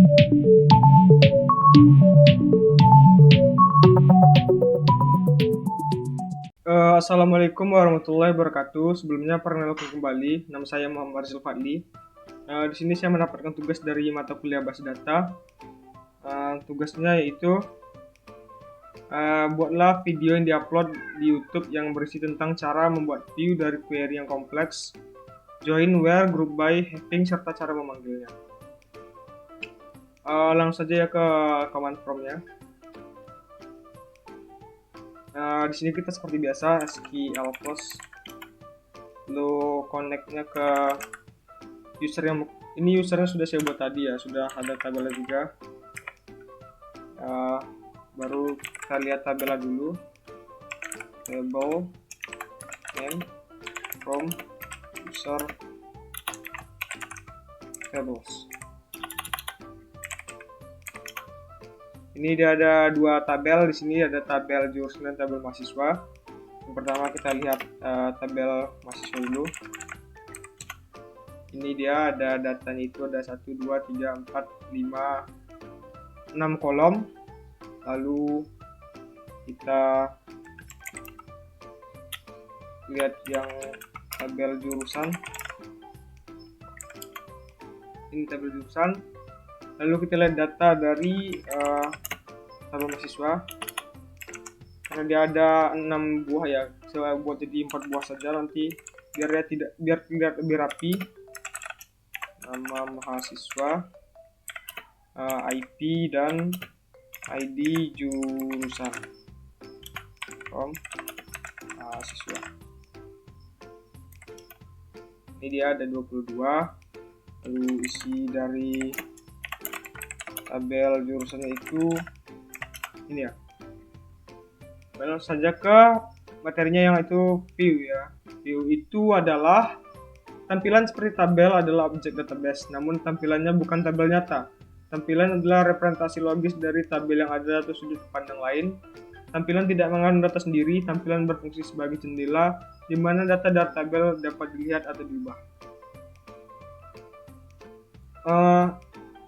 Assalamualaikum warahmatullahi wabarakatuh. Sebelumnya perkenalkan kembali, nama saya Muhammad Rizal Fadli. Di sini saya mendapatkan tugas dari mata kuliah Bahasa Data. Tugasnya yaitu buatlah video yang diupload di YouTube yang berisi tentang cara membuat view dari query yang kompleks, join, where, group by, having, serta cara memanggilnya. Langsung saja ya ke command prompt-nya. Di sini kita seperti biasa SQL post, lalu connect-nya ke user yang ini usernya sudah saya buat tadi ya, sudah ada tabelnya juga. Baru kita lihat tabelnya dulu, table name from user tables. Ini dia ada dua tabel. Di sini ada tabel jurusan dan tabel mahasiswa. Yang pertama kita lihat tabel mahasiswa dulu. Ini dia ada datanya, itu ada 1, 2, 3, 4, 5, 6 kolom. Lalu kita lihat yang tabel jurusan. Ini tabel jurusan. Lalu kita lihat data dari tabel mahasiswa. Karena dia ada 6 buah ya, saya buat jadi 4 buah saja nanti biar tidak lebih rapi. Nama mahasiswa, IP dan ID jurusan from mahasiswa. Ini dia ada 22. Lalu isi dari tabel jurusannya itu ini ya. Langsung saja ke materinya yang itu view ya. View itu adalah tampilan seperti tabel adalah objek database, namun tampilannya bukan tabel nyata. Tampilan adalah representasi logis dari tabel yang ada atau sudut pandang lain. Tampilan tidak mengandung data sendiri. Tampilan berfungsi sebagai jendela di mana data dari tabel dapat dilihat atau diubah.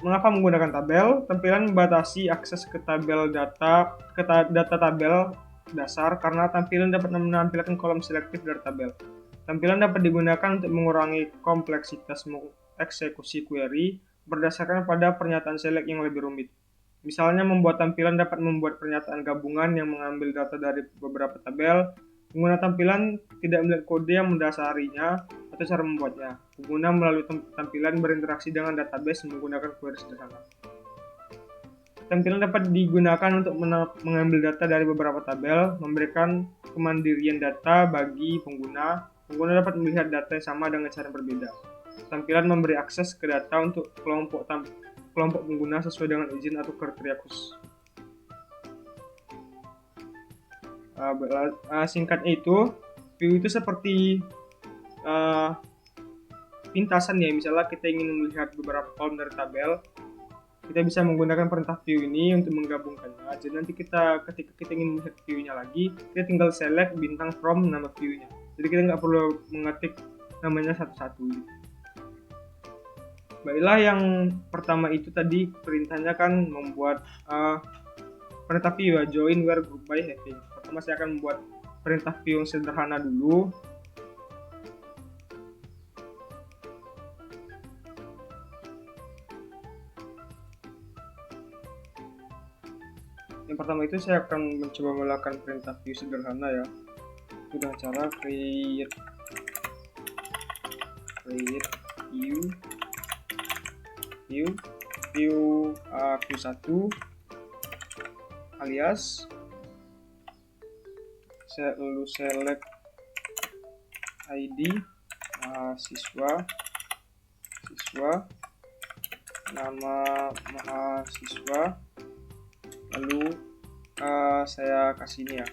Mengapa menggunakan tabel? Tampilan membatasi akses ke tabel data tabel dasar karena tampilan dapat menampilkan kolom selektif dari tabel. Tampilan dapat digunakan untuk mengurangi kompleksitas mengeksekusi query berdasarkan pada pernyataan select yang lebih rumit. Misalnya, membuat tampilan dapat membuat pernyataan gabungan yang mengambil data dari beberapa tabel. Pengguna tampilan tidak melihat kode yang mendasarinya atau cara membuatnya. Pengguna melalui tampilan berinteraksi dengan database menggunakan query sederhana. Tampilan dapat digunakan untuk mengambil data dari beberapa tabel, memberikan kemandirian data bagi pengguna. Pengguna dapat melihat data yang sama dengan cara berbeda. Tampilan memberi akses ke data untuk kelompok pengguna sesuai dengan izin atau kriteria khusus. Singkatnya itu, view itu seperti pintasan ya. Misalnya kita ingin melihat beberapa kolom dari tabel, kita bisa menggunakan perintah view ini untuk menggabungkannya. Jadi nanti ketika kita ingin melihat view-nya lagi, kita tinggal select bintang from nama view-nya. Jadi kita nggak perlu mengetik namanya satu-satu gitu. Baiklah, yang pertama itu tadi perintahnya kan membuat perintah view ya, join, where, group by, having. Pertama saya akan membuat perintah view yang sederhana dulu. Yang pertama itu saya akan mencoba melakukan perintah view sederhana ya. Itu dengan cara create view 1 alias lalu select ID siswa, nama mahasiswa, lalu saya kasih ini ya,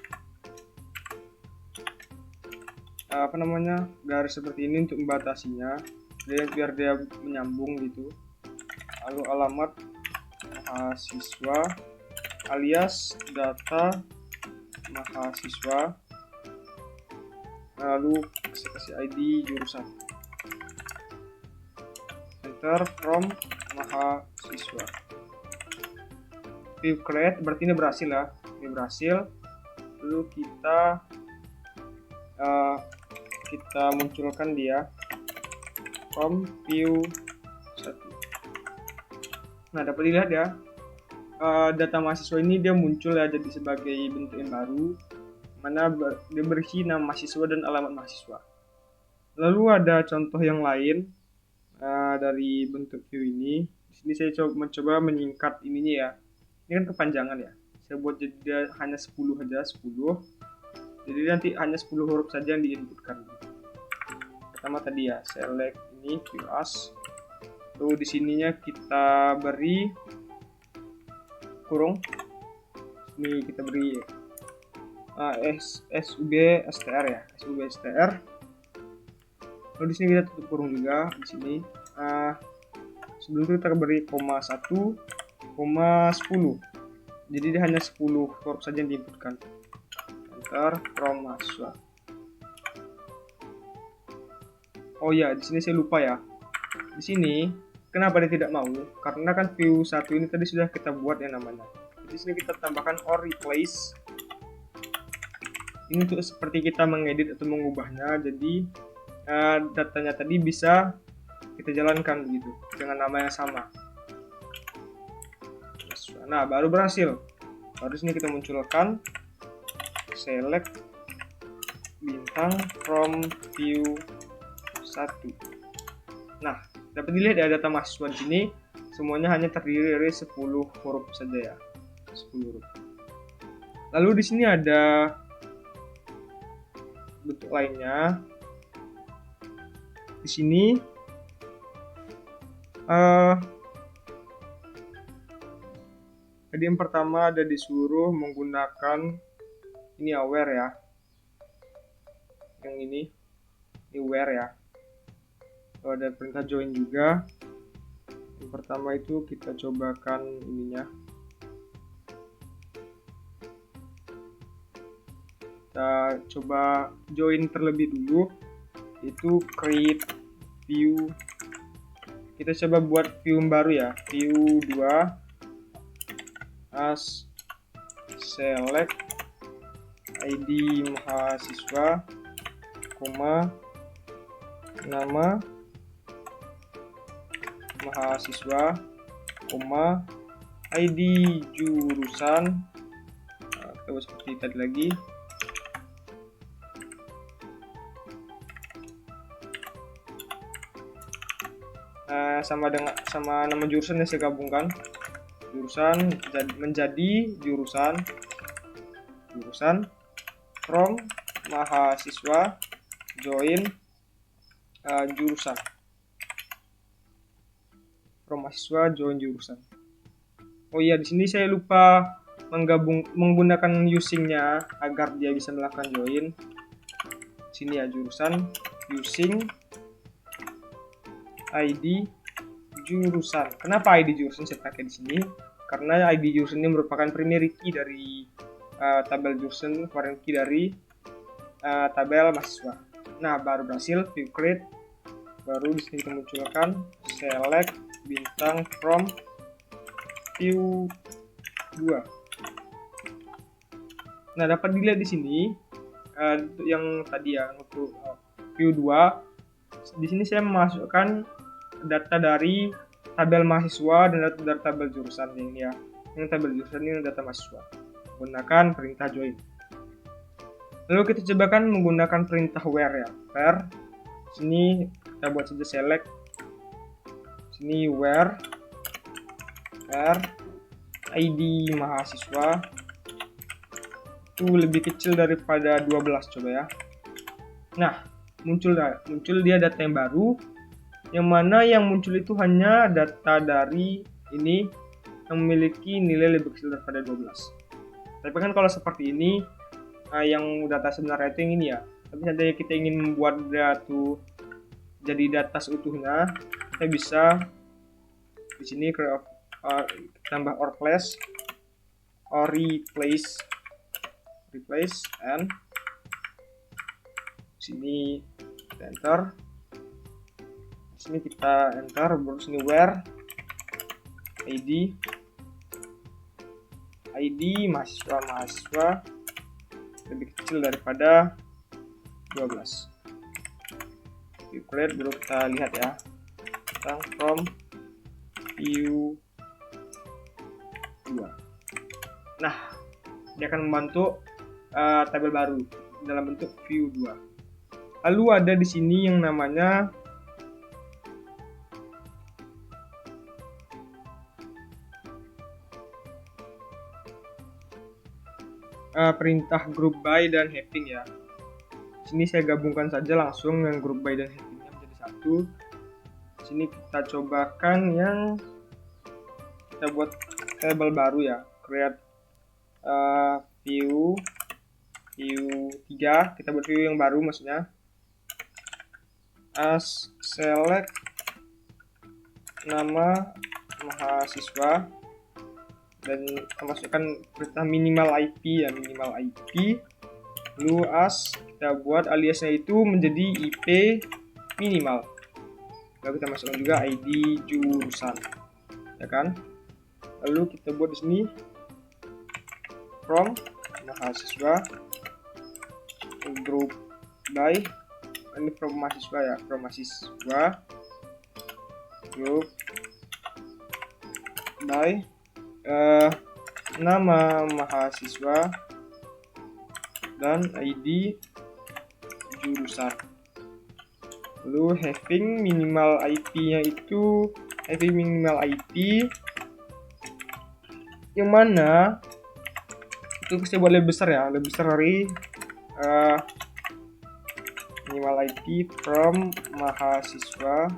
garis seperti ini untuk membatasinya biar dia menyambung gitu. Lalu alamat mahasiswa alias data mahasiswa, lalu kasih ID jurusan, enter from mahasiswa. view create, berarti ini berhasil ya, ini berhasil. Lalu kita munculkan dia from view 1. Nah, dapat dilihat ya, data mahasiswa ini dia muncul ya jadi sebagai bentuk yang baru, mana dia berisi nama mahasiswa dan alamat mahasiswa. Lalu ada contoh yang lain dari bentuk view ini. Di sini saya mencoba menyingkat ininya ya. Ini kan kepanjangan ya. Saya buat jadi hanya 10 saja, 10. Jadi nanti hanya 10 huruf saja yang diinputkan. Pertama tadi ya, select ini view as. Lalu di sininya kita beri kurung. Ini kita beri sub str ya, sub str. Lalu di sini kita tutup kurung juga di sini. Sebelum itu kita beri koma 1, koma 10. Jadi dia hanya 10 huruf saja yang diinputkan. Enter from mahasiswa. Oh ya, di sini saya lupa ya. Di sini kenapa dia tidak mau? Karena kan view 1 ini tadi sudah kita buat ya namanya. Di sini kita tambahkan or replace. Ini untuk seperti kita mengedit atau mengubahnya. Jadi datanya tadi bisa kita jalankan begitu dengan nama yang sama. Nah, baru berhasil. Baru sini kita munculkan select bintang from view 1. Nah, dapat dilihat ya data mahasiswa di sini semuanya hanya terdiri dari 10 huruf saja ya. 10 huruf. Lalu di sini ada bentuk lainnya. Di sini jadi yang pertama ada disuruh menggunakan ini aware ya. Yang ini where ya. Lalu ada perintah join juga. Yang pertama itu kita cobakan ininya. Kita coba join terlebih dulu. Itu create view. Kita coba buat view baru ya. View 2 as select ID mahasiswa, nama mahasiswa, ID jurusan. Nah, kita buat seperti tadi lagi. Sama nama jurusan yang saya gabungkan. Jurusan menjadi jurusan from mahasiswa join jurusan from mahasiswa join jurusan. Oh iya, di sini saya lupa menggunakan usingnya agar dia bisa melakukan join. Sini ya, jurusan using ID jurusan. Kenapa ID jurusan saya pakai di sini? Karena ID jurusan ini merupakan primary key dari tabel jurusan, foreign key dari tabel mahasiswa. Nah, baru berhasil view create. Baru di sini kita munculkan select bintang from view 2. Nah, dapat dilihat di sini yang tadi ya untuk view 2. Di sini saya memasukkan data dari tabel mahasiswa dan data dari tabel jurusan ini ya. Yang tabel jurusan ini data mahasiswa. Menggunakan perintah join. Lalu kita cobakan menggunakan perintah where ya. Where. Sini kita buat saja select. Sini where ID mahasiswa itu lebih kecil daripada 12 coba ya. Nah, muncul dia data yang baru. Yang mana yang muncul itu hanya data dari ini yang memiliki nilai lebih kecil daripada 12. Tapi kan kalau seperti ini, yang data sebenarnya itu yang ini ya. Tapi seandainya kita ingin membuat data jadi data seutuhnya, kita bisa di sini tambah or replace and sini kita enter. Sini kita enter, baru sini where ID ID mahasiswa lebih kecil daripada 12. View create, baru kita lihat ya. Kita from view 2. Nah, dia akan membentuk tabel baru dalam bentuk view 2. Lalu ada di sini yang namanya perintah group by dan having ya. Sini saya gabungkan saja langsung yang group by dan havingnya menjadi satu. Sini kita cobakan yang kita buat tabel baru ya, create view 3, kita buat view yang baru maksudnya. Select nama mahasiswa dan masukkan perintah minimal IP ya, minimal IP. Lalu kita buat aliasnya itu menjadi IP minimal. Lalu kita masukkan juga ID jurusan, ya kan? Lalu kita buat di sini from mahasiswa group by, ini from mahasiswa ya, from mahasiswa group by nama mahasiswa dan ID jurusan. Lalu having minimal IP-nya itu having minimal IP yang mana itu bisa buat lebih besar ya, lebih besar dari minimal IP from mahasiswa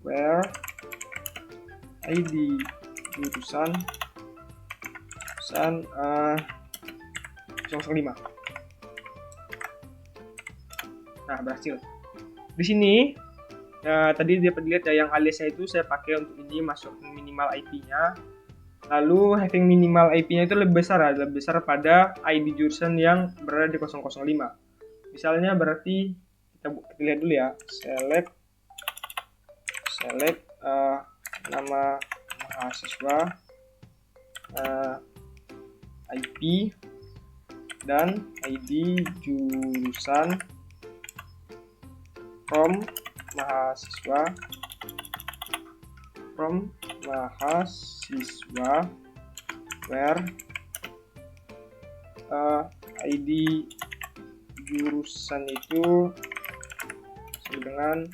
where ID jurusan 005. Nah, berhasil. Di sini tadi dapat dilihat ya, yang aliasnya itu saya pakai untuk ini masuk minimal IP-nya. Lalu having minimal IP-nya itu lebih besar ya, lebih besar pada ID jurusan yang berada di 005. Misalnya berarti kita lihat dulu ya, select nama mahasiswa, IP dan ID jurusan from mahasiswa where ID jurusan itu sama dengan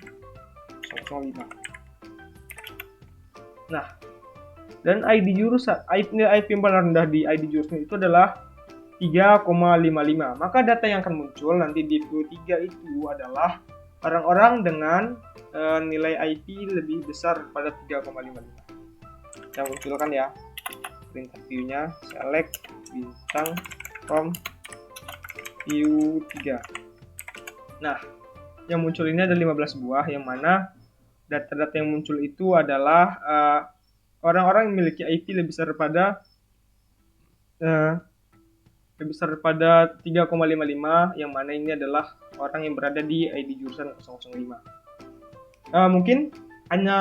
005. Nah, dan ID jurusan, IP yang paling rendah di ID jurusan itu adalah 3,55. Maka data yang akan muncul nanti di view 3 itu adalah orang-orang dengan nilai IP lebih besar pada 3,55. Yang munculkan ya, perintah view-nya select bintang from view 3. Nah, yang muncul ini ada 15 buah, yang mana data-data yang muncul itu adalah orang-orang yang memiliki IP lebih besar pada 3,55, yang mana ini adalah orang yang berada di ID jurusan 005. Mungkin hanya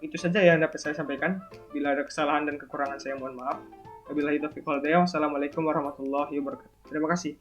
itu saja yang dapat saya sampaikan. Bila ada kesalahan dan kekurangan saya mohon maaf. Wabillahi taufiq wal hidayah. Wassalamualaikum warahmatullahi wabarakatuh. Terima kasih.